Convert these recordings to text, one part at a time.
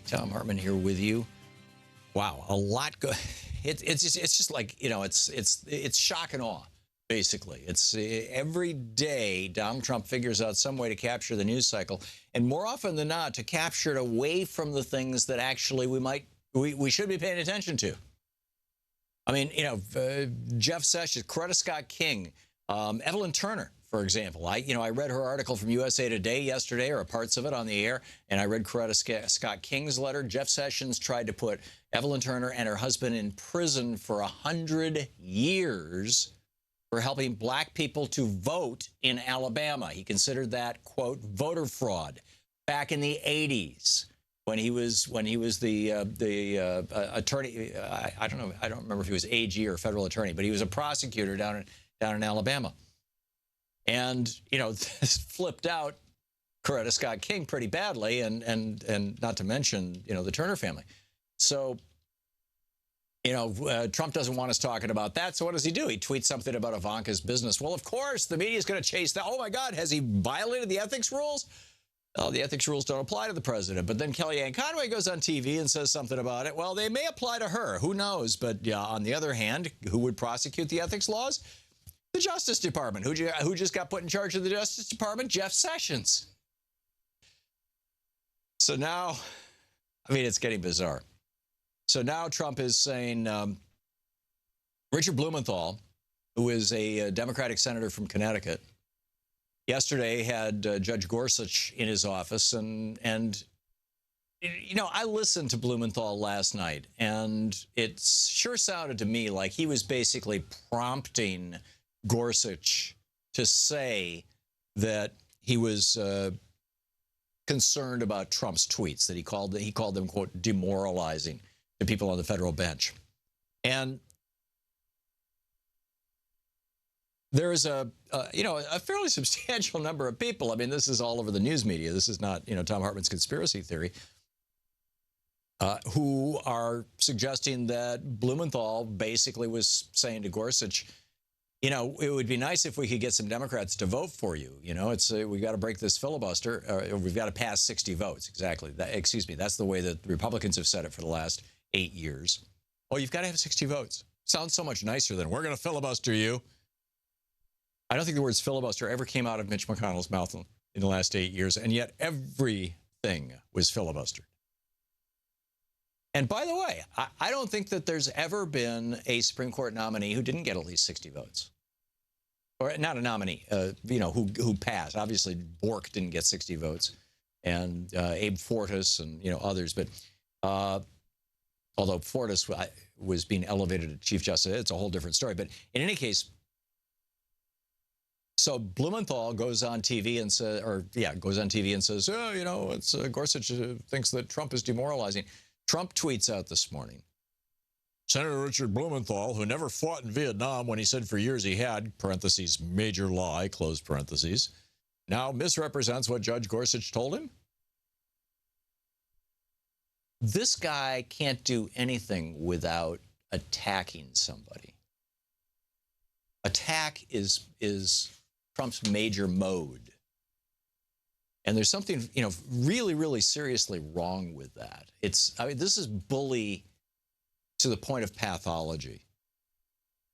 Thom Hartmann here with you. Wow, a lot. It's just like, you know, it's shock and awe. Basically, it's every day Donald Trump figures out some way to capture the news cycle, and more often than not, to capture it away from the things that actually we should be paying attention to. I mean, you know, Jeff Sessions, Coretta Scott King, Evelyn Turner, for example. I read her article from USA Today yesterday, or parts of it on the air, and I read Coretta Scott King's letter. Jeff Sessions tried to put Evelyn Turner and her husband in prison for 100 years for helping black people to vote in Alabama. He considered that, quote, voter fraud back in the 80s. When he was the attorney, I don't remember if he was AG or federal attorney, but he was a prosecutor down in Alabama, and you know, this flipped out Coretta Scott King pretty badly, and not to mention, you know, the Turner family. So, you know, Trump doesn't want us talking about that. So what does he do? He tweets something about Ivanka's business. Well, of course, the media is going to chase that. Oh my God, has he violated the ethics rules? Oh, the ethics rules don't apply to the president. But then Kellyanne Conway goes on TV and says something about it. Well, they may apply to her. Who knows? But yeah, on the other hand, who would prosecute the ethics laws? The Justice Department. Who just got put in charge of the Justice Department? Jeff Sessions. So now, I mean, it's getting bizarre. So now Trump is saying Richard Blumenthal, who is a Democratic senator from Connecticut, yesterday had Judge Gorsuch in his office, and you know, I listened to Blumenthal last night, and it sure sounded to me like he was basically prompting Gorsuch to say that he was concerned about Trump's tweets, that he called them, quote, demoralizing to people on the federal bench. And there is a fairly substantial number of people. I mean, this is all over the news media. This is not, you know, Thom Hartmann's conspiracy theory, who are suggesting that Blumenthal basically was saying to Gorsuch, you know, it would be nice if we could get some Democrats to vote for you. You know, it's we've got to break this filibuster. We've got to pass 60 votes. Exactly. That's the way that the Republicans have said it for the last 8 years. Oh, you've got to have 60 votes. Sounds so much nicer than we're going to filibuster you. I don't think the words filibuster ever came out of Mitch McConnell's mouth in the last 8 years, and yet everything was filibustered. And by the way, I don't think that there's ever been a Supreme Court nominee who didn't get at least 60 votes. Or not a nominee, you know, who passed. Obviously, Bork didn't get 60 votes, and Abe Fortas and, you know, others. But although Fortas was being elevated to Chief Justice, it's a whole different story. But in any case, so Blumenthal goes on TV and says, oh, you know, it's Gorsuch thinks that Trump is demoralizing. Trump tweets out this morning, Senator Richard Blumenthal, who never fought in Vietnam when he said for years he had, parentheses, major lie, close parentheses, now misrepresents what Judge Gorsuch told him. This guy can't do anything without attacking somebody. Attack is Trump's major mode. And there's something, you know, really, really seriously wrong with that. I mean, this is bully to the point of pathology.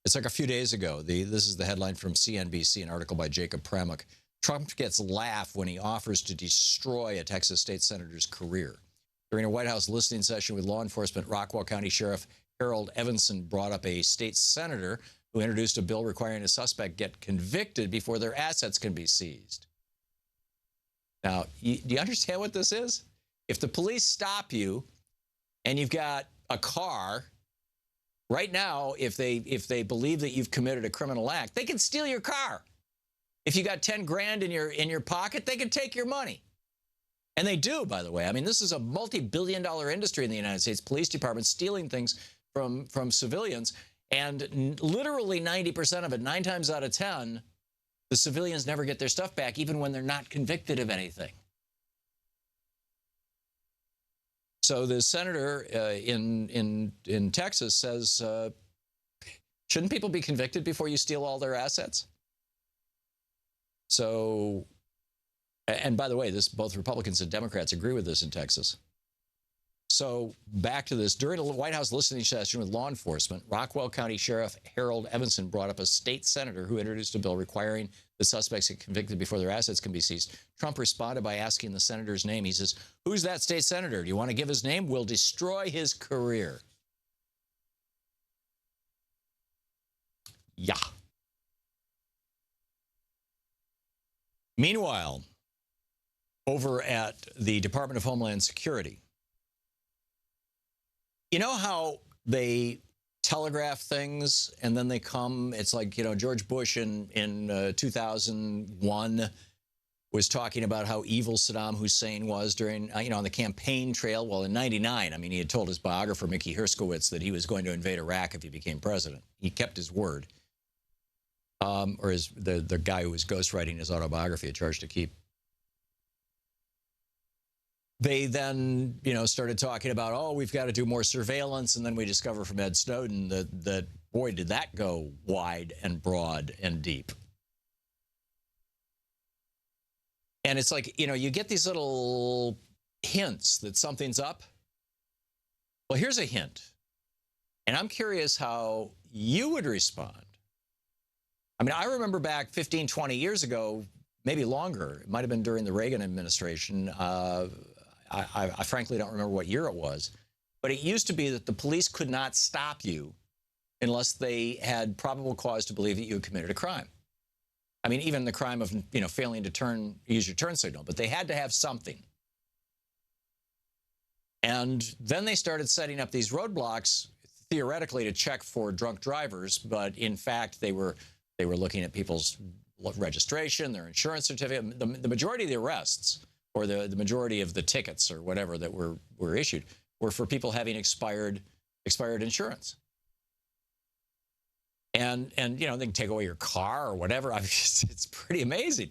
It's like a few days ago, this is the headline from CNBC, an article by Jacob Pramuk. Trump gets laugh when he offers to destroy a Texas state senator's career. During a White House listening session with law enforcement, Rockwall County Sheriff Harold Evanson brought up a state senator who introduced a bill requiring a suspect get convicted before their assets can be seized. Now, do you understand what this is? If the police stop you and you've got a car, right now, if they believe that you've committed a criminal act, they can steal your car. If you got 10 grand in your pocket, they can take your money. And they do, by the way. I mean, this is a multi-billion-dollar industry in the United States Police Department, stealing things from civilians. And literally 90% of it, 9 times out of 10, the civilians never get their stuff back, even when they're not convicted of anything. So the senator in Texas says, shouldn't people be convicted before you steal all their assets? So, and by the way, both Republicans and Democrats agree with this in Texas. So back to this. During a White House listening session with law enforcement, Rockwell County Sheriff Harold Evanson brought up a state senator who introduced a bill requiring the suspects get convicted before their assets can be seized. Trump responded by asking the senator's name. He says, "Who's that state senator? Do you want to give his name? We'll destroy his career." Yeah. Meanwhile, over at the Department of Homeland Security, you know how they telegraph things and then they come, it's like, George Bush in 2001 was talking about how evil Saddam Hussein was during, on the campaign trail. Well, in 99, he had told his biographer, Mickey Herskowitz, that he was going to invade Iraq if he became president. He kept his word. Or the guy who was ghostwriting his autobiography had charged to keep. They then, started talking about, oh, we've got to do more surveillance. And then we discover from Ed Snowden that boy, did that go wide and broad and deep. And it's like, you get these little hints that something's up. Well, here's a hint. And I'm curious how you would respond. I remember back 15, 20 years ago, maybe longer, it might have been during the Reagan administration. I frankly don't remember what year it was, but it used to be that the police could not stop you unless they had probable cause to believe that you had committed a crime. Even the crime of, failing to use your turn signal, but they had to have something. And then they started setting up these roadblocks theoretically to check for drunk drivers, but in fact, they were looking at people's registration, their insurance certificate. The majority of the arrests, or the majority of the tickets or whatever that were issued, were for people having expired insurance. And they can take away your car or whatever. It's pretty amazing.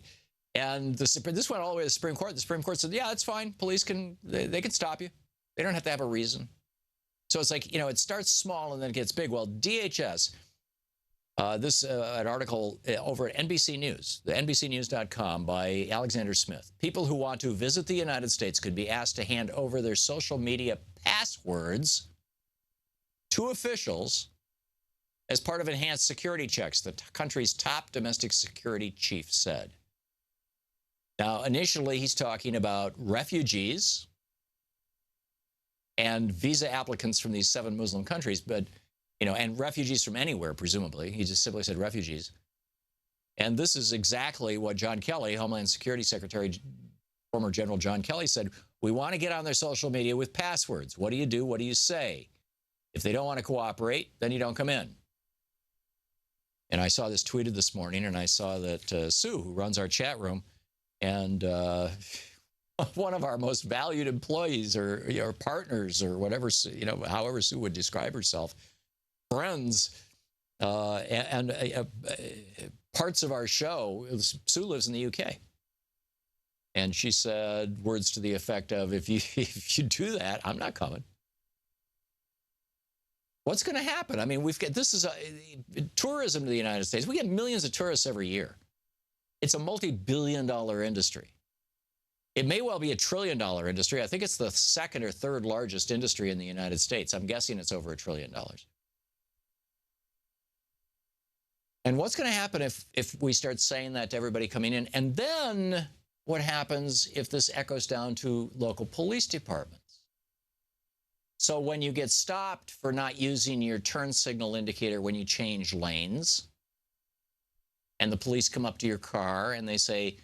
And this went all the way to the Supreme Court. The Supreme Court said, yeah, that's fine. Police can stop you. They don't have to have a reason. So it's like, it starts small and then it gets big. Well, DHS, an article over at NBC News, the NBCnews.com by Alexander Smith. People who want to visit the United States could be asked to hand over their social media passwords to officials as part of enhanced security checks, the country's top domestic security chief said. Now, initially, he's talking about refugees and visa applicants from these 7 Muslim countries, but and refugees from anywhere, presumably. He just simply said refugees. And this is exactly what John Kelly, Homeland Security Secretary, former General John Kelly, said. We want to get on their social media with passwords. What do you do? What do you say? If they don't want to cooperate, then you don't come in. And I saw this tweeted this morning, and I saw that Sue, who runs our chat room, and one of our most valued employees or partners or whatever, however Sue would describe herself, friends and parts of our show. Sue lives in the UK, and she said words to the effect of, if you do that, I'm not coming. What's going to happen? This is tourism to the United States. We get millions of tourists every year. It's a multi-billion-dollar industry. It may well be a trillion-dollar industry. I think it's the second or third largest industry in the United States. I'm guessing it's over $1 trillion. And what's going to happen if we start saying that to everybody coming in? And then what happens if this echoes down to local police departments? So when you get stopped for not using your turn signal indicator when you change lanes, and the police come up to your car and they say,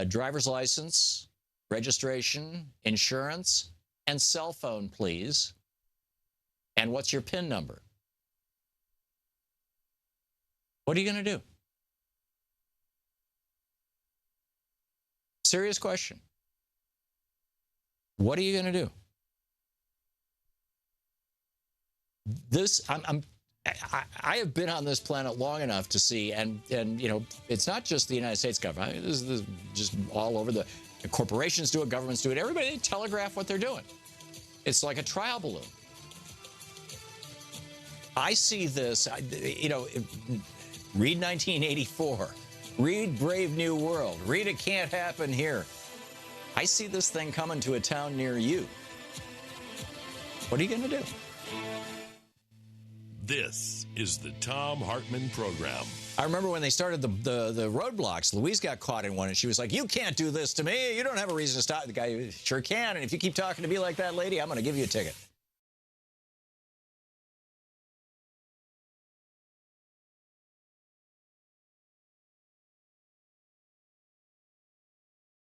driver's license, registration, insurance, and cell phone, please. And what's your PIN number? What are you going to do? Serious question. What are you going to do? I have been on this planet long enough to see, and it's not just the United States government. This is just all over. The corporations do it, governments do it. Everybody, they telegraph what they're doing. It's like a trial balloon. I see this, read 1984, read Brave New World, read It Can't Happen Here. I see this thing coming to a town near you. What are you going to do? This is the Thom Hartmann Program. I remember when they started the roadblocks, Louise got caught in one, and she was like, you can't do this to me. You don't have a reason to stop. The guy, sure can. And if you keep talking to me like that, lady, I'm going to give you a ticket.